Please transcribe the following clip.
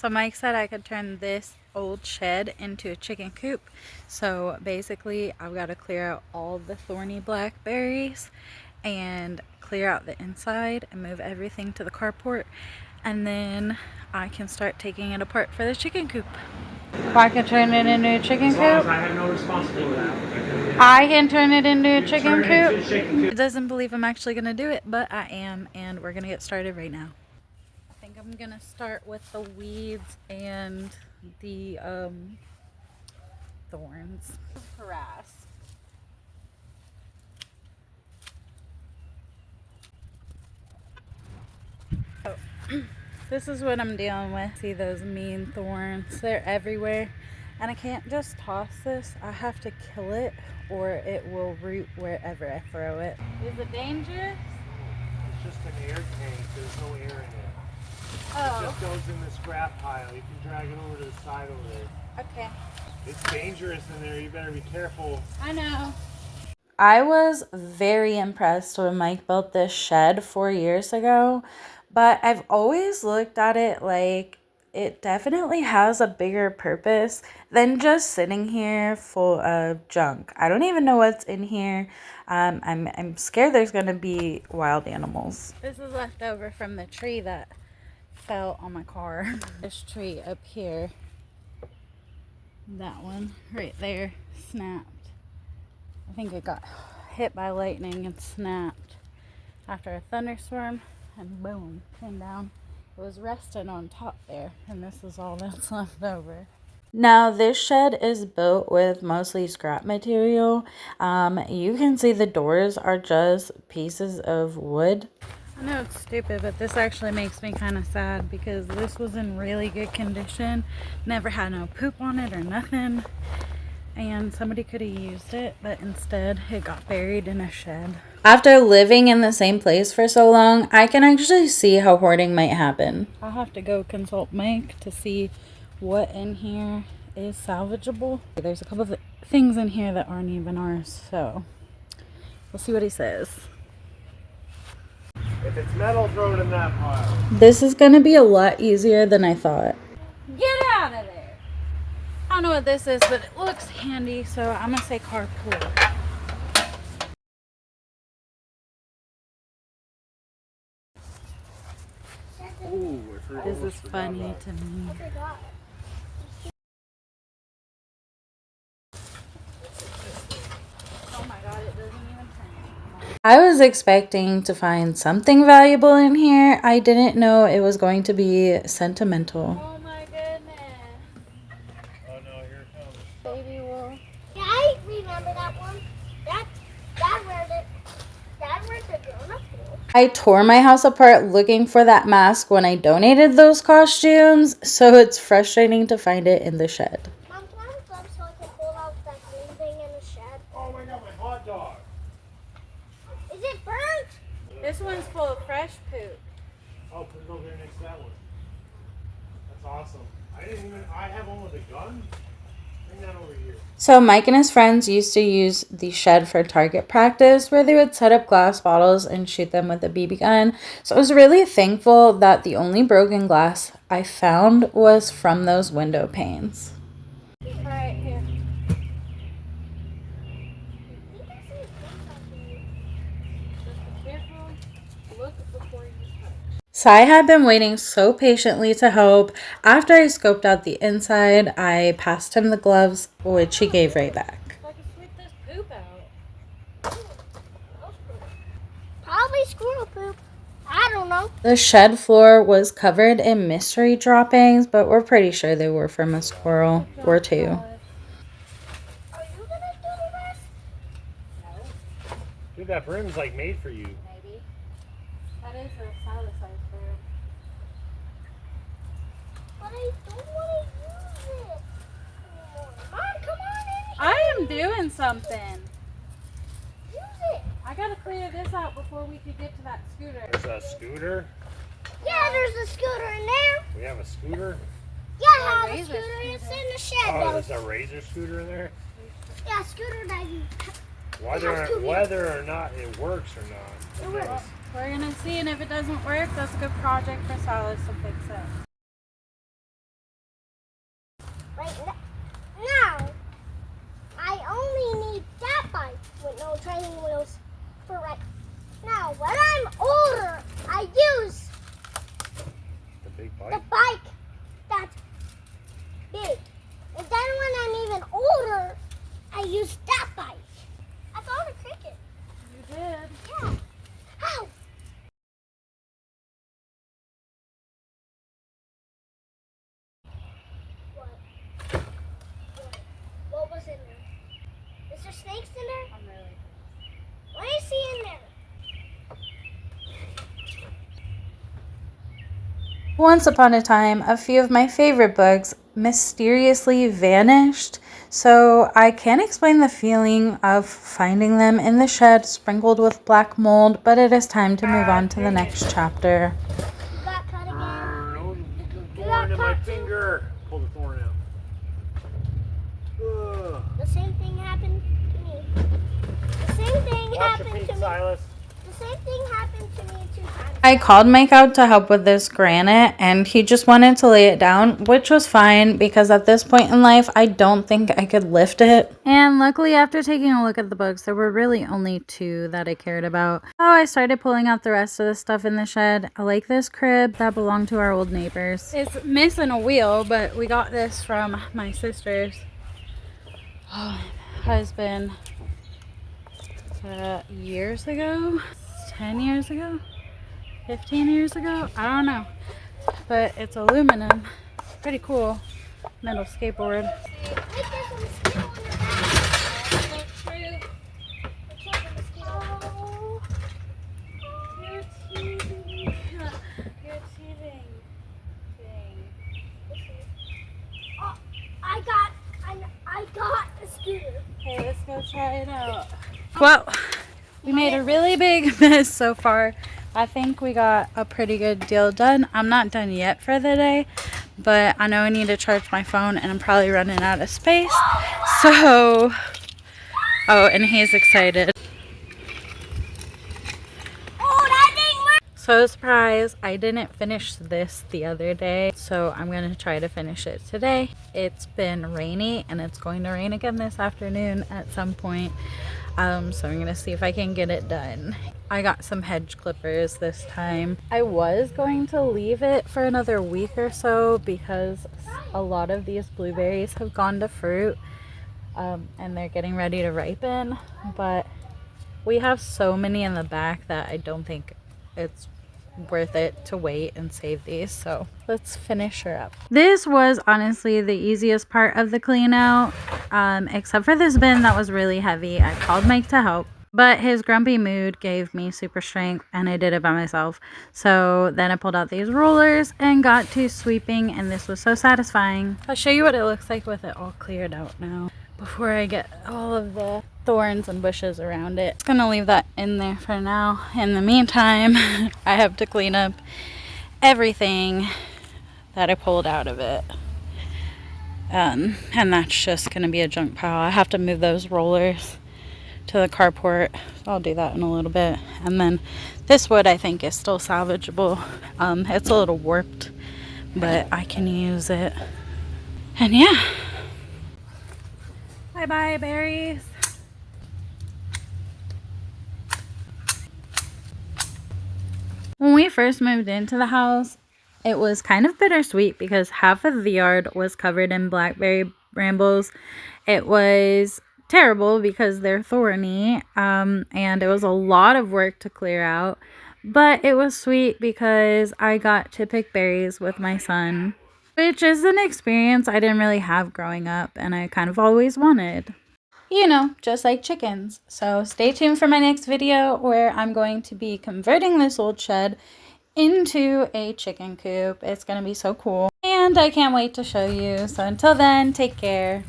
So Mike said I could turn this old shed into a chicken coop. So basically I've got to clear out all the thorny blackberries and clear out the inside and move everything to the carport, and then I can start taking it apart for the chicken coop. I can turn it into a chicken coop? As long as I have no responsibility for that. I can turn it into a chicken coop? He doesn't believe I'm actually going to do it, but I am, and we're going to get started right now. I think I'm going to start with the weeds and the thorns. Grass. Oh. This is what I'm dealing with. See those mean thorns? They're everywhere. And I can't just toss this. I have to kill it or it will root wherever I throw it. Is it dangerous? It's just an air tank. There's no air in it. Oh. It just goes in the scrap pile. You can drag it over to the side over there. Okay. It's dangerous in there. You better be careful. I know. I was very impressed when Mike built this shed 4 years ago, but I've always looked at it like it definitely has a bigger purpose than just sitting here full of junk. I don't even know what's in here. I'm scared there's gonna be wild animals. This is left over from the tree that fell on my car. This tree up here, that one right there, snapped. I think it got hit by lightning and snapped after a thunderstorm, and boom, came down. It was resting on top there, and this is all that's left over. Now this shed is built with mostly scrap material. You can see the doors are just pieces of wood. I know it's stupid, but this actually makes me kind of sad because this was in really good condition. Never had no poop on it or nothing. And somebody could have used it, but instead it got buried in a shed. After living in the same place for so long, I can actually see how hoarding might happen. I'll have to go consult Mike to see what in here is salvageable. There's a couple of things in here that aren't even ours, so we'll see what he says. If it's metal, throw it in that pile. This is going to be a lot easier than I thought. Get out of there! I don't know what this is, but it looks handy, so I'm gonna say carpool. Ooh, this is funny to me. Oh my god, it doesn't even turn. I was expecting to find something valuable in here. I didn't know it was going to be sentimental. Oh my goodness. Oh no, here it comes. Baby wool. Yeah, I remember that one. That where the grown-up wool. I tore my house apart looking for that mask when I donated those costumes, so it's frustrating to find it in the shed. Mom, can I have a glove so I can pull out that green thing in the shed? Oh my god, my hot dog. Is it burnt? This one's full of fresh poop. Oh, put it over there next to that one. That's awesome. I have one with a gun. Bring that over here. So Mike and his friends used to use the shed for target practice where they would set up glass bottles and shoot them with a BB gun. So I was really thankful that the only broken glass I found was from those window panes. Right here. Sai had been waiting so patiently to help. After I scoped out the inside, I passed him the gloves, which he gave right back. I can sweep this poop out. Probably squirrel poop. I don't know. The shed floor was covered in mystery droppings, but we're pretty sure they were from a squirrel or two. Are you gonna do the rest? No. Dude, that brim's like made for you. Maybe. That is a salad size brim. But I don't want to use it anymore. Mom, come on in. I am doing something. Use it. I gotta clear this out before we could get to that scooter. There's a scooter. Yeah, there's a scooter in there. We have a scooter. Yeah, I have a scooter. It's in the shed. Oh, though. there's a razor scooter in there. Yeah, scooter that you. Whether or not it works or not. It works. We're gonna see, and if it doesn't work, that's a good project for Silas to fix it. Right now, I only need that bike with no training wheels for right now. When I'm older, I use The big the bike? bike that's big. And then when I'm even older, I use that bike. I found a cricket. You did. Yeah. How? What was in there? Is there snakes in there? I'm really. What do you see in there? Once upon a time, a few of my favorite bugs mysteriously vanished. So I can't explain the feeling of finding them in the shed sprinkled with black mold, but it is time to move on to the next chapter. You got cut again. The thorn in my finger. Pull the thorn out. Ugh. The same thing happened to me. The same thing Watch your happened feet, to me. Silas. The same thing happened to me 2 times. I called Mike out to help with this granite, and he just wanted to lay it down, which was fine because at this point in life, I don't think I could lift it. And luckily, after taking a look at the bugs, there were really only 2 that I cared about. So I started pulling out the rest of the stuff in the shed. I like this crib that belonged to our old neighbors. It's missing a wheel, but we got this from my sister's husband years ago, 10 years ago, 15 years ago, I don't know, but it's aluminum, pretty cool metal skateboard. Wait, there's a mosquito in your bag. There's a mosquito. You're teasing. You're teasing. Oh, I got a scooter. Okay, let's go try it out. Well, we made a really big mess so far. I think we got a pretty good deal done. I'm not done yet for the day, but I know I need to charge my phone and I'm probably running out of space. So, oh, and he's excited. Oh, that thing worked. So surprise, I didn't finish this the other day, so I'm gonna try to finish it today. It's been rainy and it's going to rain again this afternoon at some point. So I'm gonna see if I can get it done. I got some hedge clippers this time. I was going to leave it for another week or so because a lot of these blueberries have gone to fruit, and they're getting ready to ripen, but we have so many in the back that I don't think it's worth it to wait and save these. So let's finish her up. This was honestly the easiest part of the clean out, except for this bin that was really heavy. I called Mike to help, but his grumpy mood gave me super strength and I did it by myself. So then I pulled out these rollers and got to sweeping, and this was so satisfying. I'll show you what it looks like with it all cleared out now before I get all of the thorns and bushes around it. I'm gonna leave that in there for now. In the meantime, I have to clean up everything that I pulled out of it, and that's just gonna be a junk pile. I have to move those rollers to the carport, so I'll do that in a little bit. And then this wood I think is still salvageable. It's a little warped, but I can use it. And yeah, bye bye berries. When we first moved into the house, it was kind of bittersweet because half of the yard was covered in blackberry brambles. It was terrible because they're thorny, and it was a lot of work to clear out, but it was sweet because I got to pick berries with my son, which is an experience I didn't really have growing up and I kind of always wanted. You know, just like chickens. So stay tuned for my next video where I'm going to be converting this old shed into a chicken coop. It's going to be so cool. And I can't wait to show you. So until then, take care.